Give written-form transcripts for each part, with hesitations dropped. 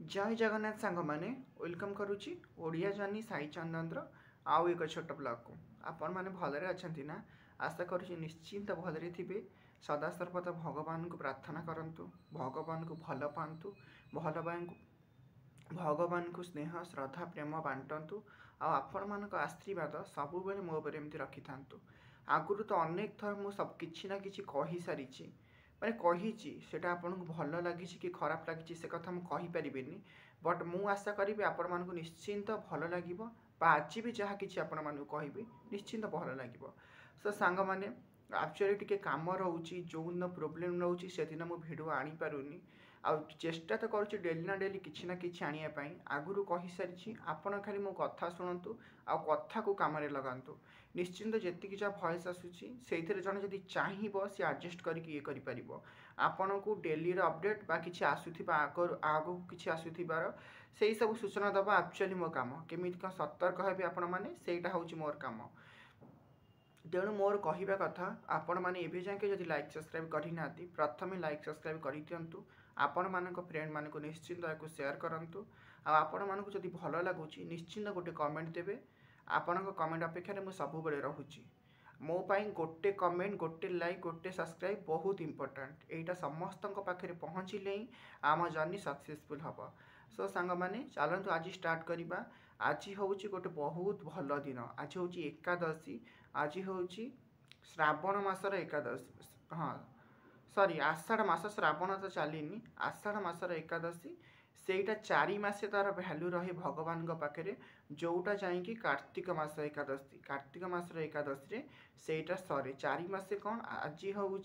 जय जगन्नाथ सांग मैंने वेलकम करुच्ची ओडिया जर्नी साई चंदन आउ एक छोट ब्लॉग को आपण मैंने भलरे अच्छा ना आशा करुच्ची निश्चिंत भलरे थे सदा सर्वदा भगवान को प्रार्थना करंतु भगवान को भल पातु भगवान को स्नेह श्रद्धा प्रेम बांटतु आपण मान आशीर्वाद सब मो एमती रखि था आगुरी तो अनेक थर मुझ सब कि ना कि कही सारी मैंने कही आपन को भल लगी कि खराब लगी से कथा मुझे कहीपरि बट मु आशा करी आपण मानक निश्चिंत भल लगे आज भी जहाँ कि आपण मानक कहि निश्चिंत भल लगे सो सांग मैंने एक्चुअली टिके काम रोचे जो दिन प्रोब्लेम रोचे से दिन मुझे भिड आनीपारूनी आ चेष्टा तो करुँच डेली ना डेली किसी ना कि आने आगुरी कही सारी आपड़ खाली मो कथा शुणु आ कथा को कम लगातु निश्चिंत जी जहाँ भयस आसूसी से जन जब चाहब सी आडजस्ट कर आपण को डेली अपडेट बा कि आसूबा आग कि आसूबार से सब सूचना दबा एक्चुअली मो कम केमी कौन सतर्क हे आपण मैंने सेटा हूँ मोर कम तेणु मोर कहवा कथा आपण मैंने एवं जाके जब लाइक सब्सक्राइब करना प्रथम लाइक सब्सक्राइब कर दिंतु आपण मान फ्रेंड मान निश्चिंत या सेयार करूँ आपण मानक जब भल लगुच निश्चिंत गोटे कमेंट देवे आपण कमेंट अपेक्षा मुझे सब रोचे मो पाई गोटे कमेंट गोटे लाइक गोटे सब्सक्राइब बहुत इंपोर्टेंट एटा समस्त पाखे पहुँचले ही आम जर्नी सक्सेसफुल हम सो सांग मैंने चलतु आज स्टार्ट करवा आज हूँ गोटे बहुत भल दिन आज हूँ एकादशी आज हूँ श्रावण मासर एकादशी हाँ सॉरी आषाढ़ मास श्रावण तो चलनी आषाढ़ मासर एकादशी सेटा 4 मासे तार भैल्यू रहे भगवान पाखे जोटा जाकि कार्तिक मास एकादशी कार्तिक मासर एकादशी सेटा सरे 4 मासे कौन आज हूँ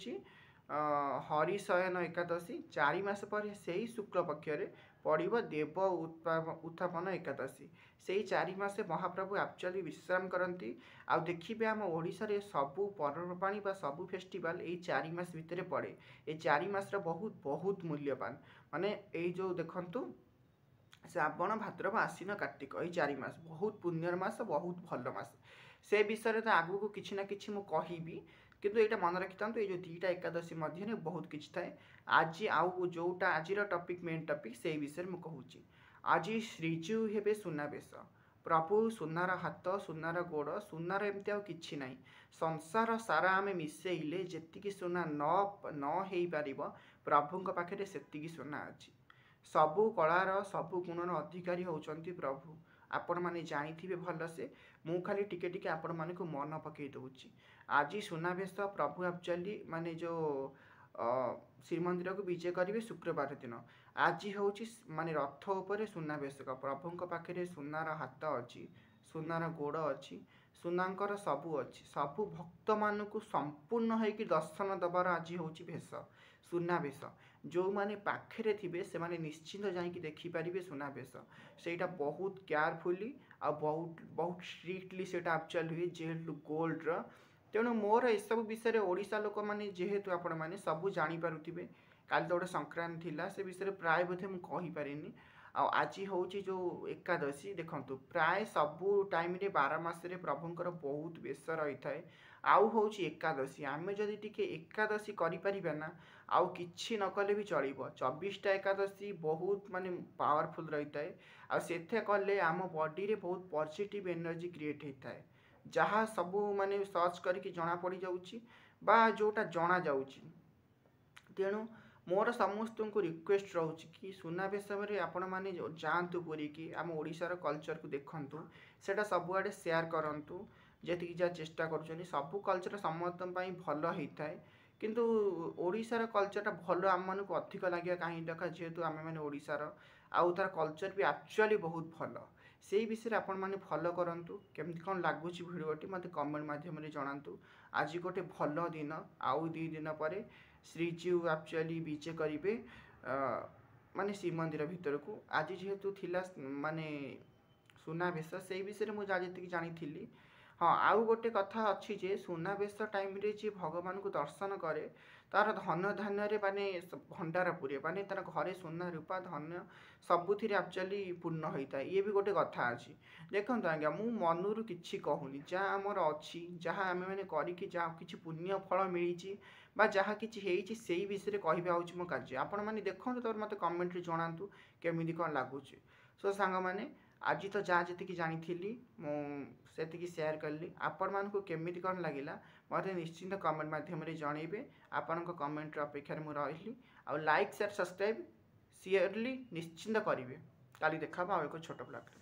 हरिशयन एकादशी 4 मास पर से ही शुक्ल पक्ष पड़ो देव उत्थापन एकादशी से 4 मासे महाप्रभु एक्चुअली विश्राम करती आ देखिए आम ओडिशा रे सबू पर्वपाणी बा सबू फेस्टिवल यही 4 मास भितर पड़े ये 4 मास बहुत बहुत मूल्यवान माने यही जो देखंतु श्रावण भाद्रव आश्विन कार्तिक यही 4 मास बहुत पुण्यर मास बहुत भल मास से विषय तो आगू को किसी ना कि कहबी किंतु यहाँ मन रखी था ये जो 2टा एकादशी मध्य बहुत किसी थाए आज आउ जोटा आज टॉपिक मेन टॉपिक से विषय मुझे कहूँ आज श्रीजीव हे सुनावेश प्रभु सुनार हाथ सुनार गोड़ सुनार एमती आउ कि ना संसार सारा आम मिसेले जी सुना न हो पार प्रभु पाखे से सुना अच्छी सबू कलार सबू गुणर अधिकारी होउचंती प्रभु आपण माने जानी भल से मु खाली टिके टिके आपण माने को मन पकई दूची आज सुनावेश प्रभु एक्चुअली माने जो श्रीमंदिर को विजय करेंगे शुक्रवार दिन आज हूँ माने रथ उपर सुनावेश प्रभु पाखे सुनार हाथ अच्छी सुनार गोड़ अच्छी सुनांकर सबू अच्छी सबू भक्त मान संपूर्ण होकर दर्शन दबार आज हूँ भेष सुनावेश जो माने पाखे थे से माने निश्चिंत जाकि देखिपारे सुनावेश सेटा बहुत केयरफुली आ बहुत बहुत स्ट्रिक्टली से एक्चुअल हुए जेहेतु गोल्ड तेणु मोर एसबू विषय ओडिशा लोक मैंने जेहेतु आपण मैंने सबू जानीपारे काल तो गोटे संक्रांति थिला से विषय प्राय बोधे मुझे आज हूँ जो एकादशी देखंतु प्राय सबू टाइम रे 12 मासरे प्रभुंकर बहुत बेस रही थाए आउ हूँ एकादशी आम जदि टिके एकादशी करिपरिबा ना आउ किछि न कले भी चलिबो 24टा एकादशी बहुत माने पावरफुल रही थाए आ सेथे कले आम बॉडी रे बहुत पॉजिटिव एनर्जी क्रिएट होता है जहाँ सबू माने सर्च करके जना पड़ जाउची बा जोटा जना जाउची तेणु मोर समस्त को रिक्वेस्ट रोचे कि सुनावेश में आपण मैंने जातु पूरी की आम ओडिशार कल्चर को देखंतु सेटा सबुआडे शेयर करंतु जी जहाँ चेष्टा कर सबू कल्चर समस्त भल होता है किंतु ओडिशार कल्चरटा भल आम मन को अधिक लगे कहीं देखा जेहेतु आम मैंने ओडिशार आउ तार कल्चर भी एक्चुअली बहुत भल से विषय आपण मैंने फॉलो करंतु केमती कौन लगुच भिडियोटी मत कमेंट माध्यम जनातु आज गोटे भल दिन आउ 2 दिन पर श्रीजीव एक्चुअली विजय करेंगे माने श्रीमंदिर भितर को आज जेहेतु थिला माने सुनावेश से विषय मुझे जी जानी हाँ आउ गोटे कथा अच्छी जे सुनावेश टाइम रे जी भगवान को दर्शन करे तार धन धान्य माने भंडार पूरे माने तार घरे सुना रूपा धन्य सबुथि एक्चुअली पूर्ण होता है ये भी गोटे कथा अच्छी देखो आज्ञा मु मनरू किछि कहूनी जहाँ आमर अच्छी जहाँ आम मैंने करी जहाँ किछि पुण्य फल मिली बा जहाँ किछि हेइछि सेही विषय कहबा होउछि मो कार्य। आपण माने देखंतु तर मते कमेंट रे जणांतु केमिति कोन लागुछि। सो सांग माने आज तो जहाँ जी जानी मु से सेयार कली आपण मानक केमिति कौन लगिला मते निश्चिंत कमेंट माध्यम जनइबे। आपण कमेंट अपेक्षा मु रही आ लाइक शेयर सब्सक्राइब सियरली निश्चिंत करेंगे। काली देखा एक छोट ब्लॉग।